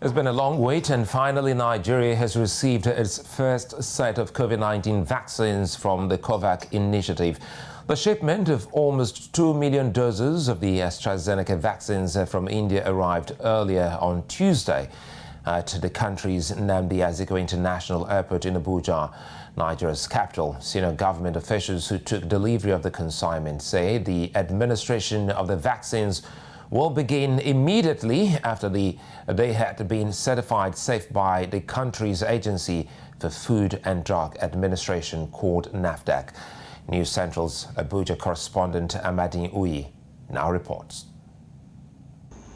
It's been a long wait, and finally Nigeria has received its first set of COVID-19 vaccines from the COVAX initiative. The shipment of almost 2 million doses of the Astrazeneca vaccines from India arrived earlier on Tuesday at the country's Nnamdi Azikiwe International Airport in Abuja, Nigeria's capital. Senior government officials who took delivery of the consignment say the administration of the vaccines will begin immediately after they had been certified safe by the country's agency for Food and Drug Administration called NAFDAC. News Central's Abuja correspondent Amadine Uyi now reports.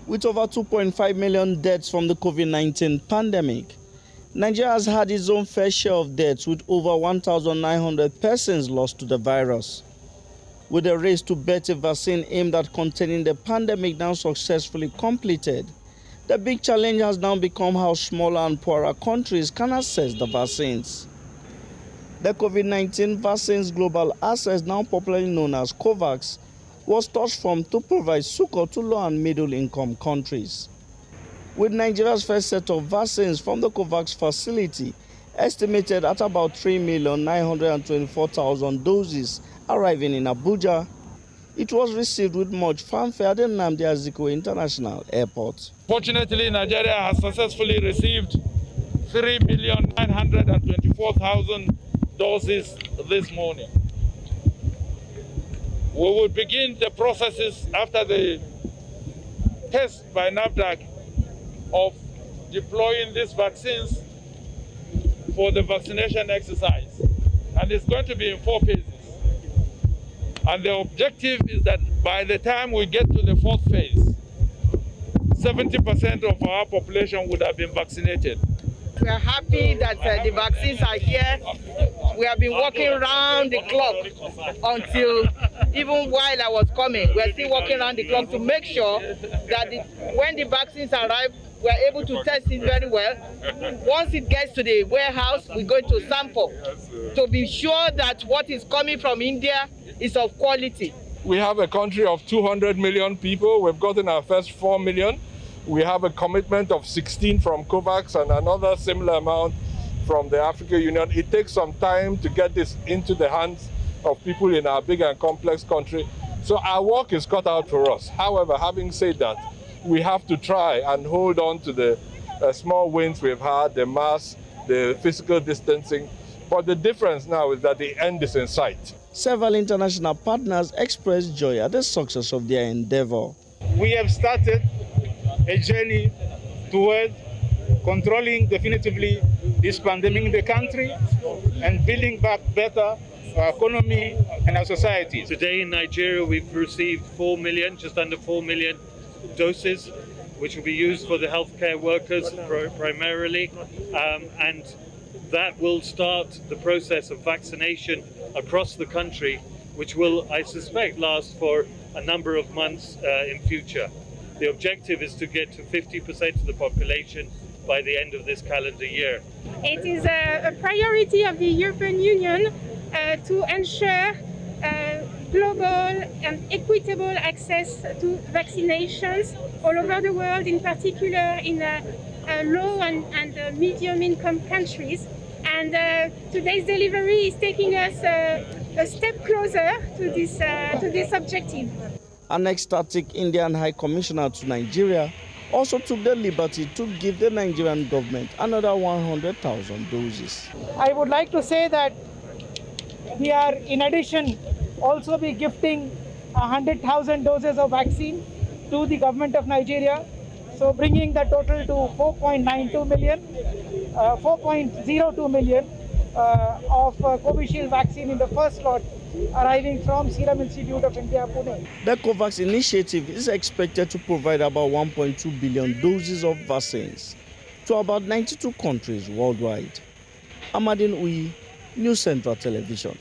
With over 2.5 million deaths from the COVID-19 pandemic, Nigeria has had its own fair share of deaths, with over 1,900 persons lost to the virus. With the race to better vaccine aimed at containing the pandemic now successfully completed, the big challenge has now become how smaller and poorer countries can access the vaccines. The COVID-19 Vaccines Global Access, now popularly known as COVAX, was touched from to provide succor to low and middle-income countries. With Nigeria's first set of vaccines from the COVAX facility estimated at about 3,924,000 doses arriving in Abuja, it was received with much fanfare at the Nnamdi Azikiwe International Airport. Fortunately, Nigeria has successfully received 3,924,000 doses this morning. We will begin the processes after the test by NAFDAC of deploying these vaccines for the vaccination exercise. And it's going to be in 4 phases. And the objective is that by the time we get to the 4th phase, 70% of our population would have been vaccinated. We are happy that the vaccines are here. We have been working around the clock until even while I was coming. We are still working around the clock to make sure that when the vaccines arrive, we are able to test it very well. Once it gets to the warehouse, we're going to sample to be sure that what is coming from India is of quality. We have a country of 200 million people. We've gotten our first 4 million. We have a commitment of 16 from COVAX and another similar amount from the African Union. It takes some time to get this into the hands of people in our big and complex country. So our work is cut out for us. However, having said that, we have to try and hold on to the small wins we've had, the masks, the physical distancing. But the difference now is that the end is in sight. Several international partners expressed joy at the success of their endeavor. We have started a journey toward controlling definitively this pandemic in the country and building back better our economy and our society. Today in Nigeria, we've received 4 million, just under 4 million doses, which will be used for the healthcare workers primarily, and that will start the process of vaccination across the country, which will, I suspect, last for a number of months in future. The objective is to get to 50% of the population by the end of this calendar year. It is a priority of the European Union to ensure global and equitable access to vaccinations all over the world, in particular in low and medium income countries. And today's delivery is taking us a step closer to this objective. An ecstatic Indian High Commissioner to Nigeria also took the liberty to give the Nigerian government another 100,000 doses. I would like to say that we are, in addition, also be gifting 100,000 doses of vaccine to the government of Nigeria, so bringing the total to 4.02 million of Covishield vaccine in the first lot arriving from Serum Institute of India, Pune. The COVAX initiative is expected to provide about 1.2 billion doses of vaccines to about 92 countries worldwide. Amadine Uyi, News Central Television.